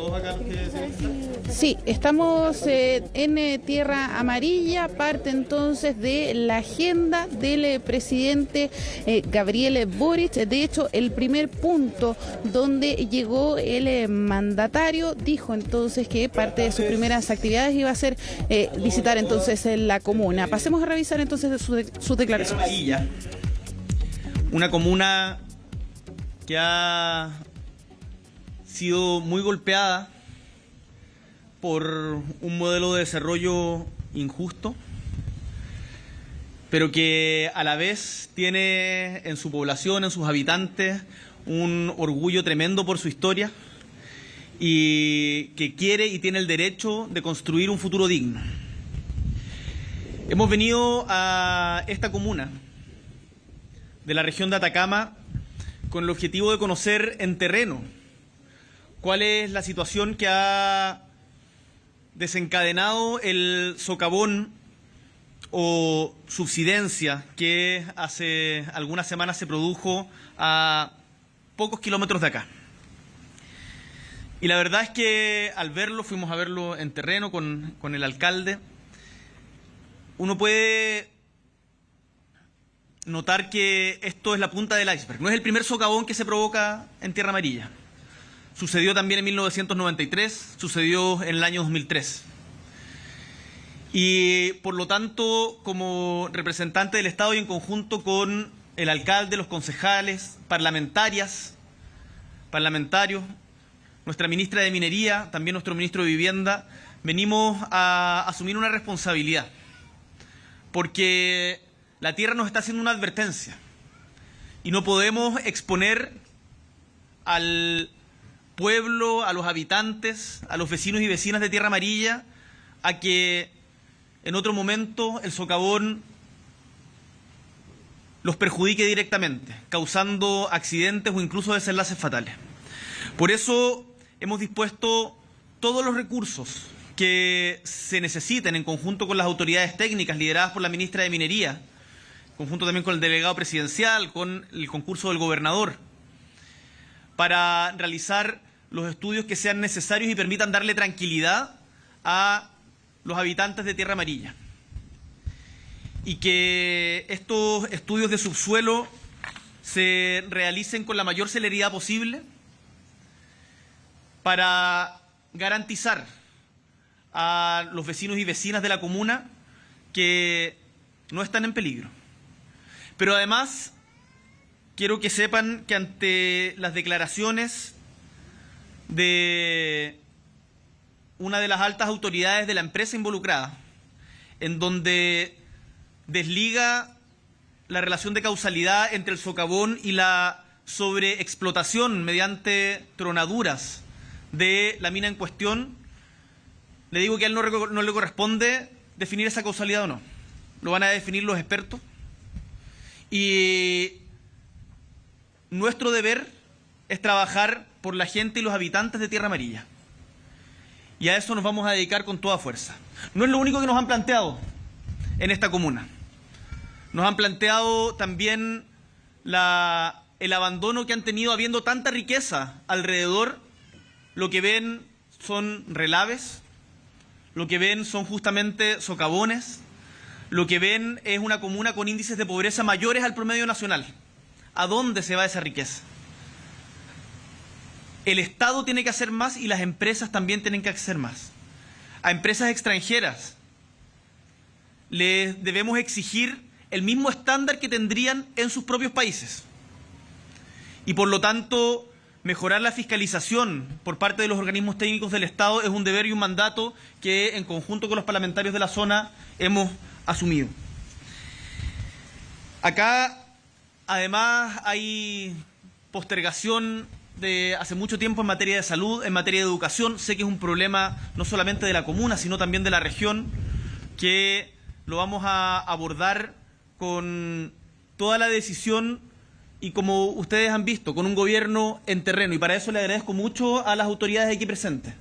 todos acá los que se visitan? Sí, estamos en Tierra Amarilla, parte entonces de la agenda del presidente Gabriel Boric. De hecho, el primer punto donde llegó el mandatario dijo entonces que parte de sus primeras actividades iba a ser visitar entonces la comuna. Pasemos a revisar entonces sus declaraciones. Amarilla, una comuna que ha sido muy golpeada por un modelo de desarrollo injusto, pero que a la vez tiene en su población, en sus habitantes, un orgullo tremendo por su historia y que quiere y tiene el derecho de construir un futuro digno. Hemos venido a esta comuna de la región de Atacama con el objetivo de conocer en terreno cuál es la situación que ha desencadenado el socavón o subsidencia que hace algunas semanas se produjo a pocos kilómetros de acá. Y la verdad es que al verlo, fuimos a verlo en terreno con el alcalde, uno puede notar que esto es la punta del iceberg. No es el primer socavón que se provoca en Tierra Amarilla. Sucedió también en 1993, sucedió en el año 2003. Y por lo tanto, como representante del Estado y en conjunto con el alcalde, los concejales, parlamentarios, nuestra ministra de Minería, también nuestro ministro de Vivienda, venimos a asumir una responsabilidad. Porque la tierra nos está haciendo una advertencia y no podemos exponer al pueblo, a los habitantes, a los vecinos y vecinas de Tierra Amarilla a que en otro momento el socavón los perjudique directamente, causando accidentes o incluso desenlaces fatales. Por eso hemos dispuesto todos los recursos que se necesiten en conjunto con las autoridades técnicas lideradas por la ministra de Minería, en conjunto también con el delegado presidencial, con el concurso del gobernador, para realizar los estudios que sean necesarios y permitan darle tranquilidad a los habitantes de Tierra Amarilla. Y que estos estudios de subsuelo se realicen con la mayor celeridad posible para garantizar a los vecinos y vecinas de la comuna que no están en peligro. Pero además quiero que sepan que ante las declaraciones de una de las altas autoridades de la empresa involucrada, en donde desliga la relación de causalidad entre el socavón y la sobreexplotación mediante tronaduras de la mina en cuestión, le digo que a él no le corresponde definir esa causalidad o no. Lo van a definir los expertos. Y nuestro deber es trabajar por la gente y los habitantes de Tierra Amarilla. Y a eso nos vamos a dedicar con toda fuerza. No es lo único que nos han planteado en esta comuna. Nos han planteado también el abandono que han tenido habiendo tanta riqueza alrededor. Lo que ven son relaves, lo que ven son justamente socavones, lo que ven es una comuna con índices de pobreza mayores al promedio nacional. ¿A dónde se va esa riqueza? El Estado tiene que hacer más y las empresas también tienen que hacer más. A empresas extranjeras les debemos exigir el mismo estándar que tendrían en sus propios países. Y por lo tanto, mejorar la fiscalización por parte de los organismos técnicos del Estado es un deber y un mandato que en conjunto con los parlamentarios de la zona hemos asumido. Acá, además, hay postergación de hace mucho tiempo en materia de salud, en materia de educación. Sé que es un problema no solamente de la comuna, sino también de la región, que lo vamos a abordar con toda la decisión y, como ustedes han visto, con un gobierno en terreno. Y para eso le agradezco mucho a las autoridades aquí presentes,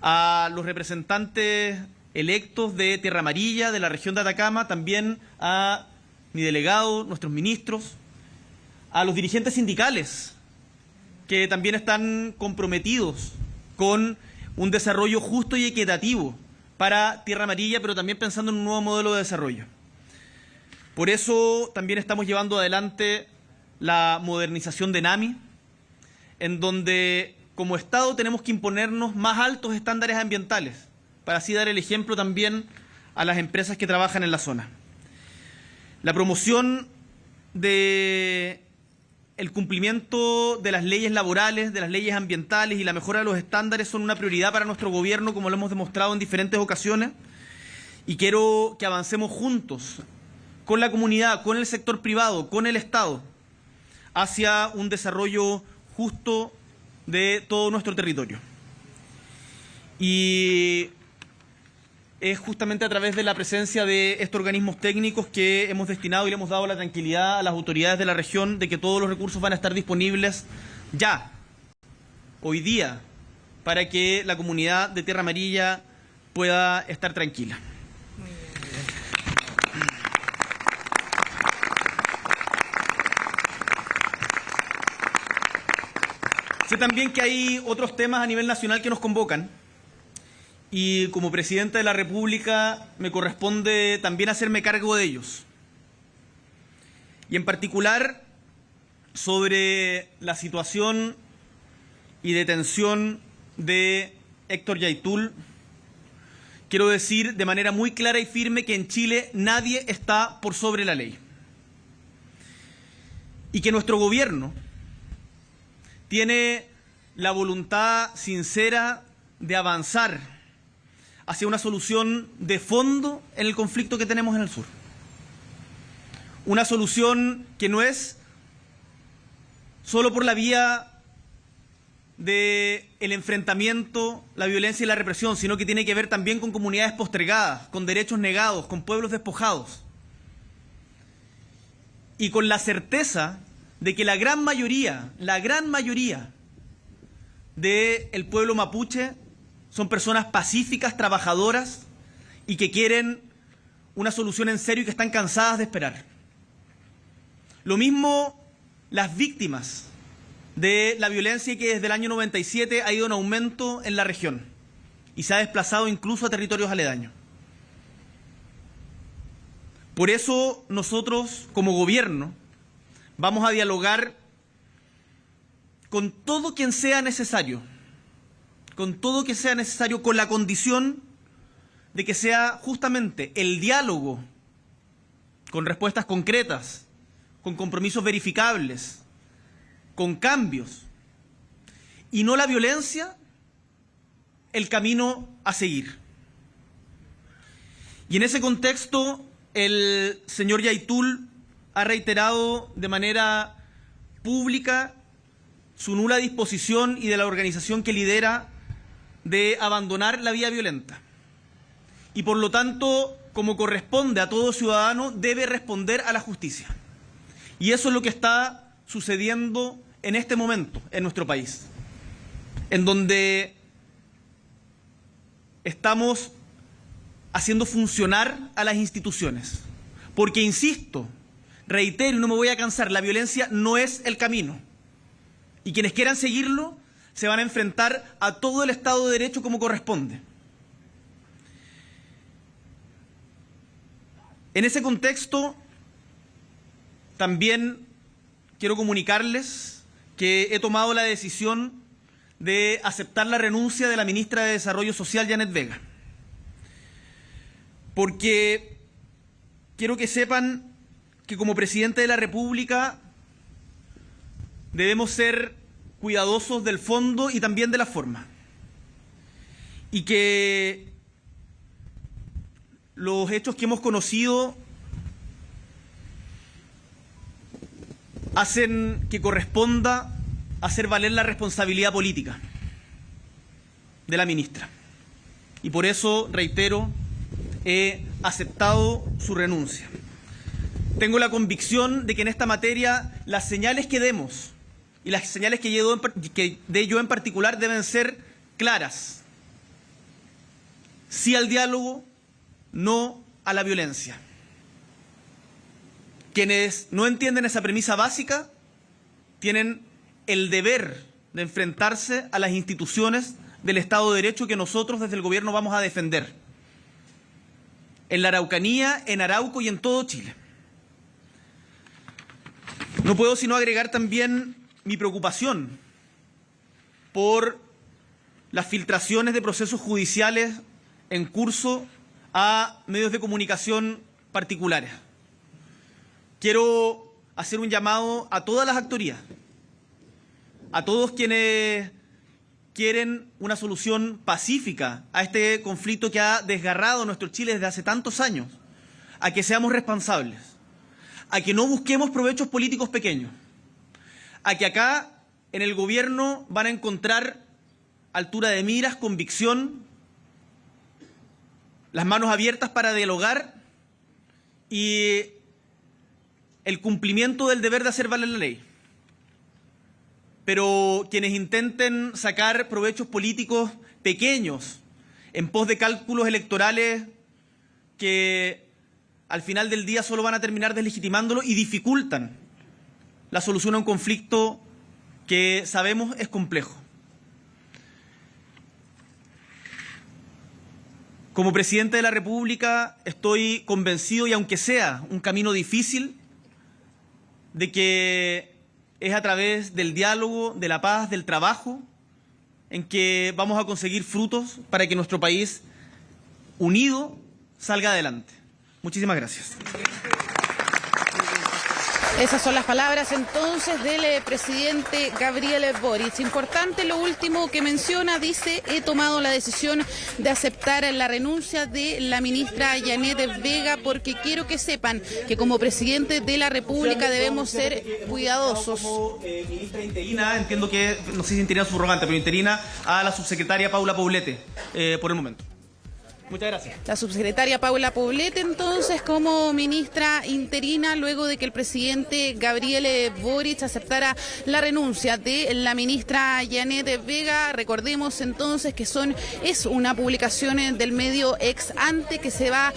a los representantes electos de Tierra Amarilla, de la región de Atacama, también a mi delegado, nuestros ministros, a los dirigentes sindicales que también están comprometidos con un desarrollo justo y equitativo para Tierra Amarilla, pero también pensando en un nuevo modelo de desarrollo. Por eso también estamos llevando adelante la modernización de NAMI, en donde como Estado tenemos que imponernos más altos estándares ambientales, para así dar el ejemplo también a las empresas que trabajan en la zona. La promoción de el cumplimiento de las leyes laborales, de las leyes ambientales y la mejora de los estándares son una prioridad para nuestro gobierno, como lo hemos demostrado en diferentes ocasiones, y quiero que avancemos juntos con la comunidad, con el sector privado, con el Estado, hacia un desarrollo justo de todo nuestro territorio. Y es justamente a través de la presencia de estos organismos técnicos que hemos destinado y le hemos dado la tranquilidad a las autoridades de la región de que todos los recursos van a estar disponibles ya, hoy día, para que la comunidad de Tierra Amarilla pueda estar tranquila. Sé también que hay otros temas a nivel nacional que nos convocan y como presidente de la República me corresponde también hacerme cargo de ellos. Y en particular sobre la situación y detención de Héctor Yaitul, quiero decir de manera muy clara y firme que en Chile nadie está por sobre la ley. Y que nuestro gobierno tiene la voluntad sincera de avanzar hacia una solución de fondo en el conflicto que tenemos en el sur. Una solución que no es solo por la vía del enfrentamiento, la violencia y la represión, sino que tiene que ver también con comunidades postergadas, con derechos negados, con pueblos despojados. Y con la certeza de que la gran mayoría del pueblo mapuche son personas pacíficas, trabajadoras y que quieren una solución en serio y que están cansadas de esperar. Lo mismo las víctimas de la violencia que desde el año 97 ha ido en aumento en la región y se ha desplazado incluso a territorios aledaños. Por eso nosotros, como gobierno, vamos a dialogar con todo quien sea necesario, con la condición de que sea justamente el diálogo, con respuestas concretas, con compromisos verificables, con cambios, y no la violencia, el camino a seguir. Y en ese contexto, el señor Yaitul ha reiterado de manera pública su nula disposición y de la organización que lidera de abandonar la vía violenta. Y por lo tanto, como corresponde a todo ciudadano, debe responder a la justicia. Y eso es lo que está sucediendo en este momento en nuestro país, en donde estamos haciendo funcionar a las instituciones. Porque, insisto, reitero y no me voy a cansar, la violencia no es el camino. Y quienes quieran seguirlo se van a enfrentar a todo el Estado de Derecho como corresponde. En ese contexto, también quiero comunicarles que he tomado la decisión de aceptar la renuncia de la ministra de Desarrollo Social, Janet Vega. Porque quiero que sepan que como presidente de la República debemos ser cuidadosos del fondo y también de la forma. Y que los hechos que hemos conocido hacen que corresponda hacer valer la responsabilidad política de la ministra. Y por eso, reitero, he aceptado su renuncia. Tengo la convicción de que en esta materia las señales que demos y las señales que dé yo en particular deben ser claras. Sí al diálogo, no a la violencia. Quienes no entienden esa premisa básica tienen el deber de enfrentarse a las instituciones del Estado de Derecho que nosotros desde el Gobierno vamos a defender en la Araucanía, en Arauco y en todo Chile. No puedo sino agregar también mi preocupación por las filtraciones de procesos judiciales en curso a medios de comunicación particulares. Quiero hacer un llamado a todas las actorías, a todos quienes quieren una solución pacífica a este conflicto que ha desgarrado nuestro Chile desde hace tantos años, a que seamos responsables, a que no busquemos provechos políticos pequeños, a que acá en el Gobierno van a encontrar altura de miras, convicción, las manos abiertas para dialogar y el cumplimiento del deber de hacer valer la ley. Pero quienes intenten sacar provechos políticos pequeños en pos de cálculos electorales que al final del día solo van a terminar deslegitimándolo y dificultan la solución a un conflicto que sabemos es complejo. Como presidente de la República estoy convencido, y aunque sea un camino difícil, de que es a través del diálogo, de la paz, del trabajo, en que vamos a conseguir frutos para que nuestro país unido salga adelante. Muchísimas gracias. Esas son las palabras entonces del presidente Gabriel Boric. Importante lo último que menciona, dice: he tomado la decisión de aceptar la renuncia de la ministra Janet Vega porque quiero que sepan que como presidente de la República debemos ser cuidadosos. Como ministra interina, entiendo que, no sé si interina subrogante, pero interina a la subsecretaria Paula Poblete por el momento. Muchas gracias. La subsecretaria Paula Poblete, entonces, como ministra interina, luego de que el presidente Gabriel Boric aceptara la renuncia de la ministra Janet Vega. Recordemos entonces que es una publicación del medio Ex Ante que se da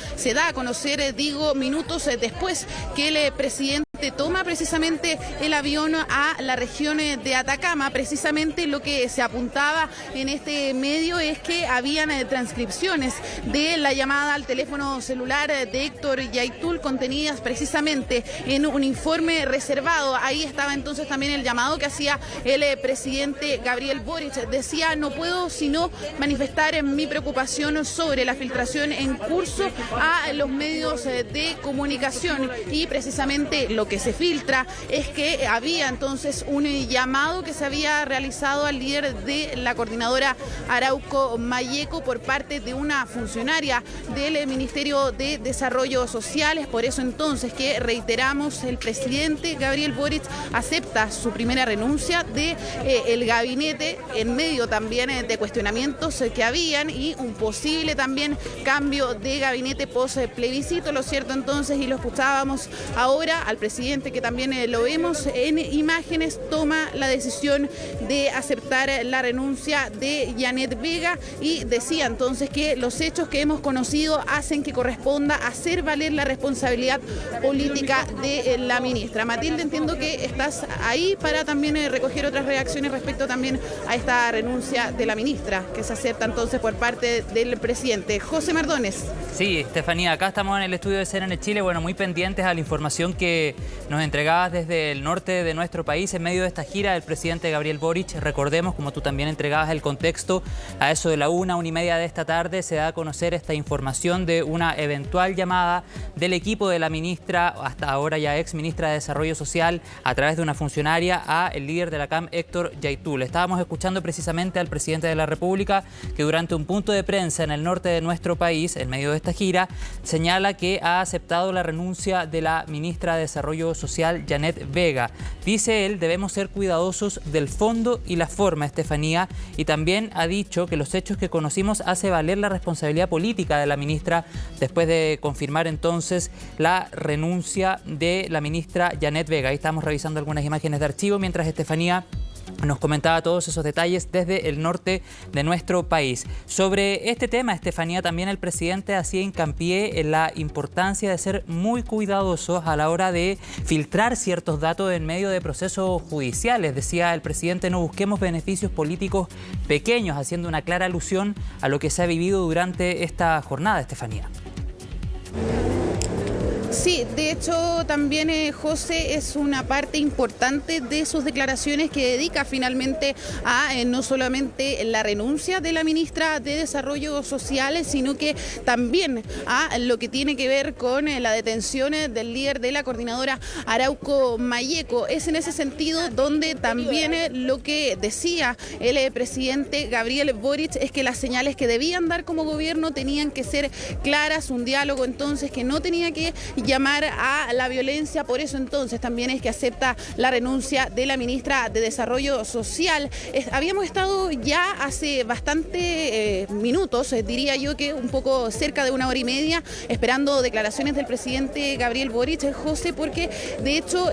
a conocer, minutos después que el presidente toma precisamente el avión a la región de Atacama. Precisamente lo que se apuntaba en este medio es que habían transcripciones de la llamada al teléfono celular de Héctor Yaitul contenidas precisamente en un informe reservado. Ahí estaba entonces también el llamado que hacía el presidente Gabriel Boric. Decía: no puedo sino manifestar mi preocupación sobre la filtración en curso a los medios de comunicación, y precisamente lo que se filtra es que había entonces un llamado que se había realizado al líder de la coordinadora Arauco Mayeco por parte de una funcionaria del Ministerio de Desarrollo Social. Por eso entonces que reiteramos, el presidente Gabriel Boric acepta su primera renuncia de el gabinete en medio también de cuestionamientos que habían y un posible también cambio de gabinete post plebiscito. Lo cierto entonces, y lo escuchábamos ahora al presidente, que también lo vemos en imágenes, toma la decisión de aceptar la renuncia de Janet Vega, y decía entonces que los hechos que hemos conocido hacen que corresponda hacer valer la responsabilidad política de la ministra. Matilde, entiendo que estás ahí para también recoger otras reacciones respecto también a esta renuncia de la ministra, que se acepta entonces por parte del presidente. José Mardones. Sí, Estefanía, acá estamos en el estudio de CNN Chile, muy pendientes a la información que nos entregabas desde el norte de nuestro país en medio de esta gira del presidente Gabriel Boric. Recordemos, como tú también entregabas el contexto, a eso de la 1:30 de esta tarde se da a conocer esta información de una eventual llamada del equipo de la ministra, hasta ahora ya ex ministra de Desarrollo Social, a través de una funcionaria, a el líder de la CAM, Héctor Yaitul. Estábamos escuchando precisamente al presidente de la República, que durante un punto de prensa en el norte de nuestro país, en medio de esta gira, señala que ha aceptado la renuncia de la ministra de Desarrollo Social, Janet Vega. Dice él: debemos ser cuidadosos del fondo y la forma, Estefanía, y también ha dicho que los hechos que conocimos hace valer la responsabilidad política de la ministra después de confirmar entonces la renuncia de la ministra Janet Vega. Ahí estamos revisando algunas imágenes de archivo mientras, Estefanía, nos comentaba todos esos detalles desde el norte de nuestro país. Sobre este tema, Estefanía, también el presidente hacía hincapié en la importancia de ser muy cuidadosos a la hora de filtrar ciertos datos en medio de procesos judiciales. Decía el presidente, no busquemos beneficios políticos pequeños, haciendo una clara alusión a lo que se ha vivido durante esta jornada, Estefanía. Sí, de hecho también José es una parte importante de sus declaraciones que dedica finalmente a no solamente la renuncia de la ministra de Desarrollo Social, sino que también a lo que tiene que ver con la detención del líder de la coordinadora Arauco Mayeco. Es en ese sentido donde también lo que decía el presidente Gabriel Boric es que las señales que debían dar como gobierno tenían que ser claras, un diálogo entonces que no tenía que llamar a la violencia, por eso entonces también es que acepta la renuncia de la ministra de Desarrollo Social. Habíamos estado ya hace bastante minutos, diría yo que un poco cerca de 1 hora y media, esperando declaraciones del presidente Gabriel Boric, José, porque de hecho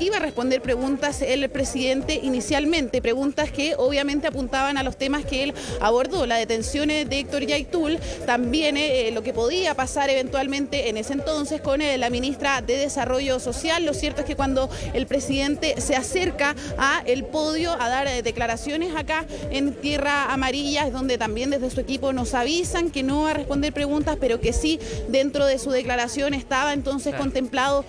iba a responder preguntas el presidente inicialmente, preguntas que obviamente apuntaban a los temas que él abordó, la detención de Héctor Yaitul, también lo que podía pasar eventualmente en ese entonces con la ministra de Desarrollo Social. Lo cierto es que cuando el presidente se acerca a el podio a dar declaraciones acá en Tierra Amarilla, es donde también desde su equipo nos avisan que no va a responder preguntas, pero que sí dentro de su declaración estaba entonces contemplado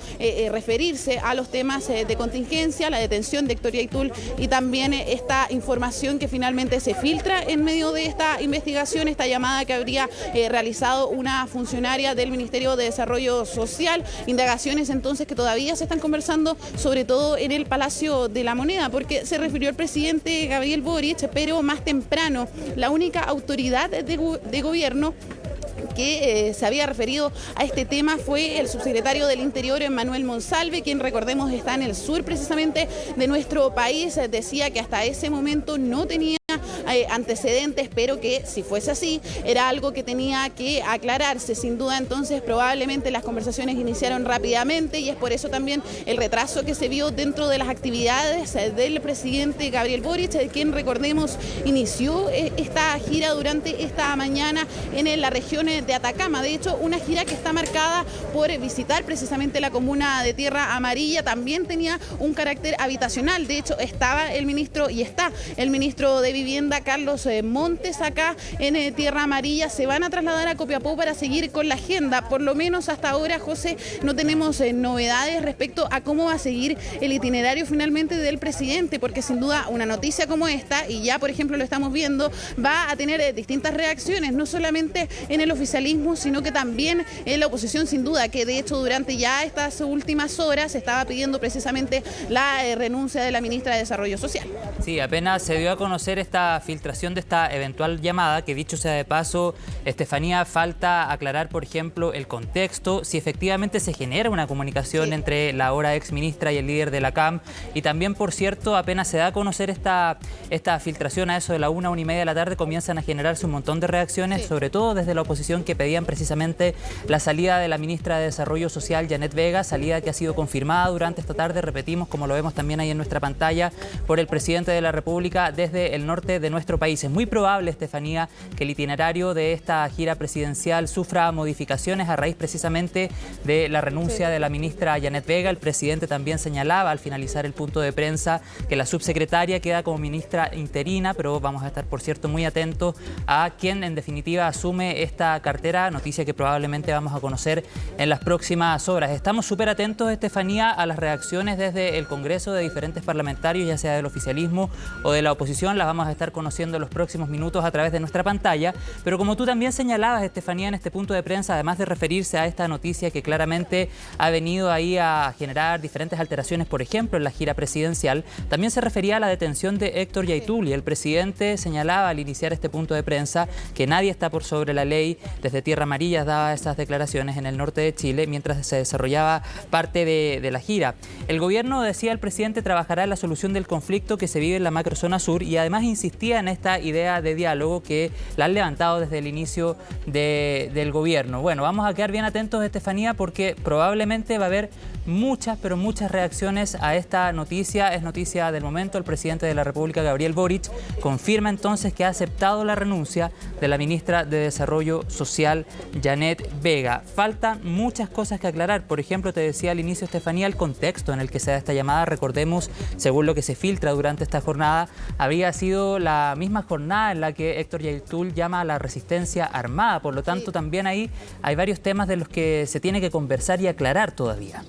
referirse a los temas de contingencia, la detención de Héctor Yaitul y también esta información que finalmente se filtra en medio de esta investigación, esta llamada que habría realizado una funcionaria del Ministerio de Desarrollo Social. Indagaciones entonces que todavía se están conversando, sobre todo en el Palacio de la Moneda, porque se refirió el presidente Gabriel Boric, pero más temprano la única autoridad de gobierno que se había referido a este tema fue el subsecretario del Interior, Manuel Monsalve, quien recordemos está en el sur precisamente de nuestro país. Decía que hasta ese momento no tenía antecedentes, pero que si fuese así era algo que tenía que aclararse. Sin duda entonces probablemente las conversaciones iniciaron rápidamente y es por eso también el retraso que se vio dentro de las actividades del presidente Gabriel Boric, quien recordemos inició esta gira durante esta mañana en la región de Atacama. De hecho, una gira que está marcada por visitar precisamente la comuna de Tierra Amarilla, también tenía un carácter habitacional. De hecho, estaba el ministro y está el ministro de Vivienda, Carlos Montes, acá en Tierra Amarilla. Se van a trasladar a Copiapó para seguir con la agenda. Por lo menos hasta ahora, José, no tenemos novedades respecto a cómo va a seguir el itinerario finalmente del presidente, porque sin duda una noticia como esta, y ya por ejemplo lo estamos viendo, va a tener distintas reacciones, no solamente en el oficialismo, sino que también en la oposición, sin duda, que de hecho durante ya estas últimas horas se estaba pidiendo precisamente la renuncia de la ministra de Desarrollo Social. Sí, apenas se dio a conocer esta filtración de esta eventual llamada, que dicho sea de paso, Estefanía, falta aclarar, por ejemplo, el contexto, si efectivamente se genera una comunicación entre la ahora ex ministra y el líder de la CAM, y también, por cierto, apenas se da a conocer esta filtración a eso de la 1:30 de la tarde, comienzan a generarse un montón de reacciones, sobre todo desde la oposición, que pedían precisamente la salida de la ministra de Desarrollo Social, Janet Vega, salida que ha sido confirmada durante esta tarde, repetimos, como lo vemos también ahí en nuestra pantalla, por el presidente de la República desde el norte de nuestro país. Es muy probable, Estefanía, que el itinerario de esta gira presidencial sufra modificaciones a raíz precisamente de la renuncia de la ministra Janet Vega. El presidente también señalaba al finalizar el punto de prensa que la subsecretaria queda como ministra interina, pero vamos a estar, por cierto, muy atentos a quién en definitiva asume esta cartera, noticia que probablemente vamos a conocer en las próximas horas. Estamos súper atentos, Estefanía, a las reacciones desde el Congreso de diferentes parlamentarios, ya sea del oficialismo o de la oposición. Las vamos a estar conociendo en los próximos minutos a través de nuestra pantalla, pero como tú también señalabas, Estefanía, en este punto de prensa, además de referirse a esta noticia que claramente ha venido ahí a generar diferentes alteraciones, por ejemplo, en la gira presidencial, también se refería a la detención de Héctor Yaitul, y el presidente señalaba al iniciar este punto de prensa que nadie está por sobre la ley. Desde Tierra Amarilla daba esas declaraciones en el norte de Chile mientras se desarrollaba parte de la gira. El gobierno, decía el presidente, trabajará en la solución del conflicto que se vive en la macrozona sur, y además insistía en esta idea de diálogo que la han levantado desde el inicio del gobierno. Bueno, vamos a quedar bien atentos, Estefanía, porque probablemente va a haber muchas, pero muchas reacciones a esta noticia. Es noticia del momento. El presidente de la República, Gabriel Boric, confirma entonces que ha aceptado la renuncia de la ministra de Desarrollo Social, Janet Vega. Faltan muchas cosas que aclarar. Por ejemplo, te decía al inicio, Estefanía, el contexto en el que se da esta llamada. Recordemos, según lo que se filtra durante esta jornada, habría sido la misma jornada en la que Héctor Yaitul llama a la resistencia armada. Por lo tanto, también ahí hay varios temas de los que se tiene que conversar y aclarar todavía.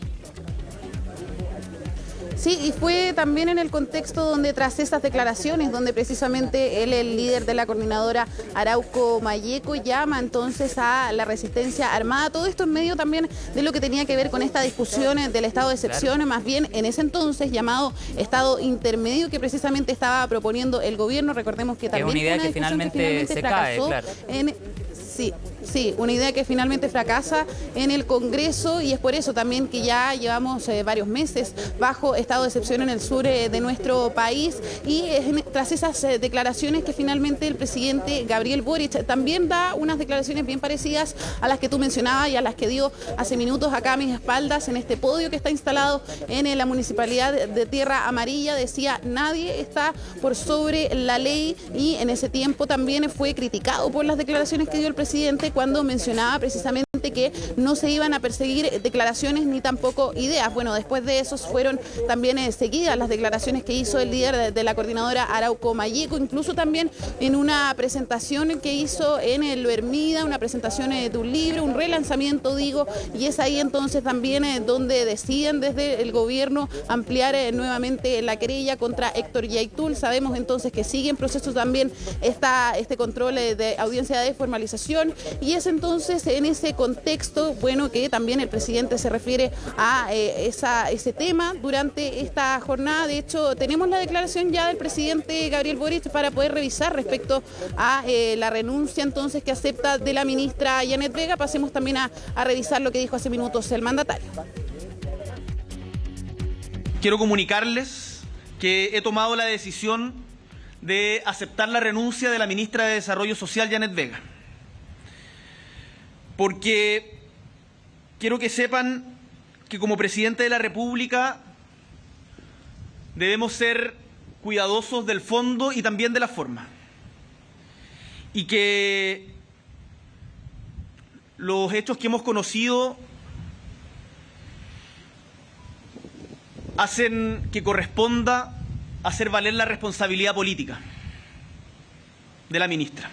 Sí, y fue también en el contexto donde tras esas declaraciones, donde precisamente él, el líder de la coordinadora Arauco Malleco, llama entonces a la resistencia armada. Todo esto en medio también de lo que tenía que ver con esta discusión del estado de excepción, claro, más bien en ese entonces llamado estado intermedio que precisamente estaba proponiendo el gobierno. Recordemos que también es una idea que finalmente se cae, claro. Sí, una idea que finalmente fracasa en el Congreso, y es por eso también que ya llevamos varios meses bajo estado de excepción en el sur de nuestro país, y tras esas declaraciones que finalmente el presidente Gabriel Boric también da unas declaraciones bien parecidas a las que tú mencionabas y a las que dio hace minutos acá a mis espaldas en este podio que está instalado en la municipalidad de Tierra Amarilla. Decía: nadie está por sobre la ley, y en ese tiempo también fue criticado por las declaraciones que dio el presidente cuando mencionaba precisamente que no se iban a perseguir declaraciones ni tampoco ideas. Bueno, después de eso fueron también seguidas las declaraciones que hizo el líder de la coordinadora Arauco Malleco, incluso también en una presentación que hizo en el Lo Hermida, una presentación de un libro, un relanzamiento, digo, y es ahí entonces también donde deciden desde el gobierno ampliar nuevamente la querella contra Héctor Yaitul. Sabemos entonces que sigue en proceso también este control de audiencia de formalización, y es entonces en ese contexto, bueno, que también el presidente se refiere a ese tema durante esta jornada. De hecho, tenemos la declaración ya del presidente Gabriel Boric para poder revisar respecto a la renuncia entonces que acepta de la ministra Janet Vega. Pasemos también a revisar lo que dijo hace minutos el mandatario. Quiero comunicarles que he tomado la decisión de aceptar la renuncia de la ministra de Desarrollo Social, Janet Vega, porque quiero que sepan que como presidente de la República debemos ser cuidadosos del fondo y también de la forma, y que los hechos que hemos conocido hacen que corresponda hacer valer la responsabilidad política de la ministra.